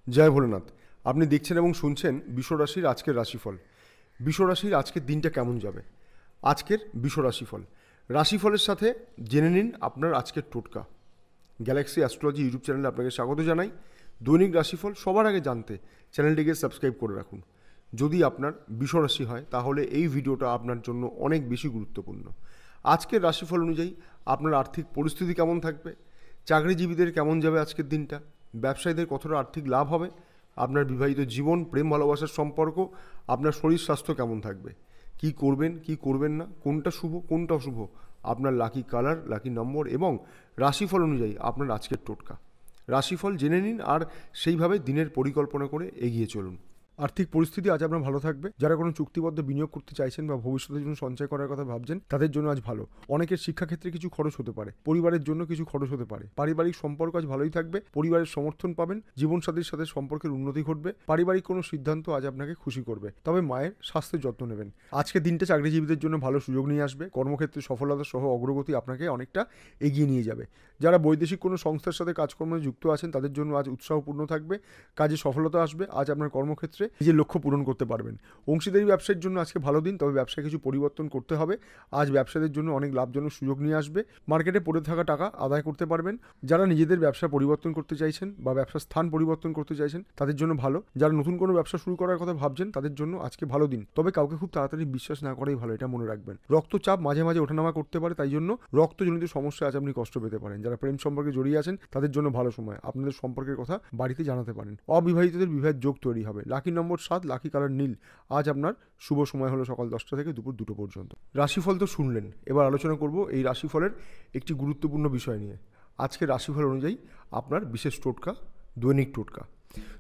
জয় ভোলেনাথ। আপনি দেখছেন এবং শুনছেন বিশ্বরাশির আজকের রাশিফল। বিশ্বরাশির আজকের দিনটা কেমন যাবে, আজকের বিশ্বরাশিফল। রাশিফলের সাথে জেনে নিন আপনার আজকের টোটকা। গ্যালাক্সি অ্যাস্ট্রোলজি ইউটিউব চ্যানেলে আপনাকে স্বাগত জানাই। দৈনিক রাশিফল সবার আগে জানতে চ্যানেলটিকে সাবস্ক্রাইব করে রাখুন। যদি আপনার বিশ্বরাশি হয় তাহলে এই ভিডিওটা আপনার জন্য অনেক বেশি গুরুত্বপূর্ণ। আজকের রাশিফল অনুযায়ী আপনার আর্থিক পরিস্থিতি কেমন থাকবে, চাকরিজীবীদের কেমন যাবে আজকের দিনটা, ব্যবসায়ীদের কতটা আর্থিক লাভ হবে, আপনার বিবাহিত জীবন, প্রেম ভালোবাসার সম্পর্ক, আপনার শরীর স্বাস্থ্য কেমন থাকবে, কি করবেন কি করবেন না, কোনটা শুভ কোনটা অশুভ, আপনার লাকি কালার, লাকি নম্বর এবং রাশিফল অনুযায়ী আপনার আজকের টোটকা। রাশিফল জেনে নিন আর সেইভাবে দিনের পরিকল্পনা করে এগিয়ে চলুন। আর্থিক পরিস্থিতি আজ আপনার ভালো থাকবে। যারা কোনো চুক্তিবদ্ধ বিনিয়োগ করতে চাইছেন বা ভবিষ্যতের জন্য সঞ্চয় করার কথা ভাবছেন, তাদের জন্য আজ ভালো। অনেকের শিক্ষাক্ষেত্রে কিছু খরচ হতে পারে, পরিবারের জন্য কিছু খরচ হতে পারে। পারিবারিক সম্পর্ক আজ ভালোই থাকবে, পরিবারের সমর্থন পাবেন, জীবনসাথীর সাথে সম্পর্কের উন্নতি ঘটবে। পারিবারিক কোনো সিদ্ধান্ত আজ আপনাকে খুশি করবে, তবে মায়ের স্বাস্থ্যের যত্ন নেবেন। আজকে দিনটা চাকরিজীবীদের জন্য ভালো সুযোগ নিয়ে আসবে। কর্মক্ষেত্রে সফলতা সহ অগ্রগতি আপনাকে অনেকটা এগিয়ে নিয়ে যাবে। যারা বৈদেশিক কোনো সংস্থার সাথে কাজকর্মে যুক্ত আছেন, তাদের জন্য আজ উৎসাহপূর্ণ থাকবে, কাজে সফলতা আসবে। আজ আপনার কর্মক্ষেত্রে নিজের লক্ষ্য পূরণ করতে পারবেন। অংশীদারি ব্যবসার জন্য আজকে ভালো দিন, তবে ব্যবসায় কিছু পরিবর্তন করতে হবে। আজ ব্যবসাদের জন্য অনেক লাভজনক সুযোগ নিয়ে আসবে। মার্কেটে পড়ে থাকা টাকা আদায় করতে পারবেন। যারা নিজেদের ব্যবসা পরিবর্তন করতে চাইছেন বা ব্যবসার স্থান পরিবর্তন করতে চাইছেন, তাদের জন্য ভালো। যারা নতুন কোনো ব্যবসা শুরু করার কথা ভাবছেন, তাদের জন্য আজকে ভালো দিন, তবে কাউকে খুব তাড়াতাড়ি বিশ্বাস না করাই ভালো, এটা মনে রাখবেন। রক্তচাপ মাঝে মাঝে ওঠানামা করতে পারে, তাই জন্য রক্তজনিত সমস্যা আজ আপনি কষ্ট পেতে পারেন। যারা প্রেম সম্পর্কে জড়িয়ে আছেন, তাদের জন্য ভালো সময়। আপনাদের সম্পর্কের কথা বাড়িতে জানাতে পারেন। অবিবাহিতদের বিবাহের যোগ তৈরি হবে। লাকি নম্বর 7, লাকি কালার নীল। আজ আপনার শুভ সময় হলো সকাল 10টা থেকে দুপুর 2টো পর্যন্ত। রাশিফল তো শুনলেন, এবার আলোচনা করব এই রাশিফলের একটি গুরুত্বপূর্ণ বিষয় নিয়ে। আজকের রাশিফল অনুযায়ী আপনার বিশেষ টোটকা, দৈনিক টোটকা।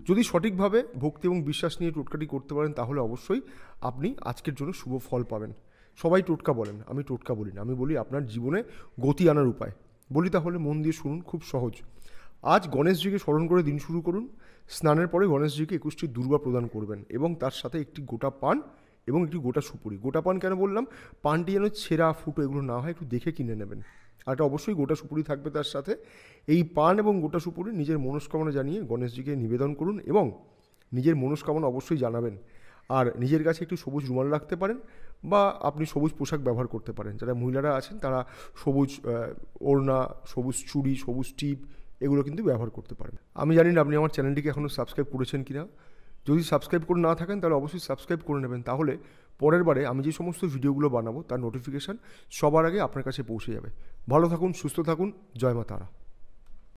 যদি সঠিকভাবে ভক্তি এবং বিশ্বাস নিয়ে টোটকাটি করতে পারেন, তাহলে অবশ্যই আপনি আজকের জন্য শুভ ফল পাবেন। সবাই টোটকা বলেন, আমি টোটকা বলি না। আমি বলি আপনার জীবনে গতি আনার উপায়। বলি তাহলে মন দিয়ে শুনুন, খুব সহজ। আজ গণেশজিকে স্মরণ করে দিন শুরু করুন। স্নানের পরে গণেশজিকে 21টি দুর্বা প্রদান করবেন এবং তার সাথে একটি গোটা পান এবং একটি গোটা সুপুরি। গোটা পান কেন বললাম? পানটি যেন ছেঁড়া ফুটো এগুলো না হয়, একটু দেখে কিনে নেবেন। আর এটা অবশ্যই গোটা সুপুরি থাকবে তার সাথে। এই পান এবং গোটা সুপুরি নিজের মনস্কামনা জানিয়ে গণেশজিকে নিবেদন করুন এবং নিজের মনস্কামনা অবশ্যই জানাবেন। আর নিজের কাছে একটু সবুজ রুমাল রাখতে পারেন বা আপনি সবুজ পোশাক ব্যবহার করতে পারেন। যারা মহিলারা আছেন তারা সবুজ ওড়না, সবুজ চুড়ি, সবুজ টিপ এগুলো কিন্তু ব্যবহার করতে পারেন। আমি জানি না আপনি আমার চ্যানেলটিকে এখনও সাবস্ক্রাইব করেছেন কি না। যদি সাবস্ক্রাইব করে না থাকেন, তাহলে অবশ্যই সাবস্ক্রাইব করে নেবেন। তাহলে পরের বারে আমি যে সমস্ত ভিডিওগুলো বানাবো তার নোটিফিকেশান সবার আগে আপনার কাছে পৌঁছে যাবে। ভালো থাকুন, সুস্থ থাকুন। জয় মা তারা।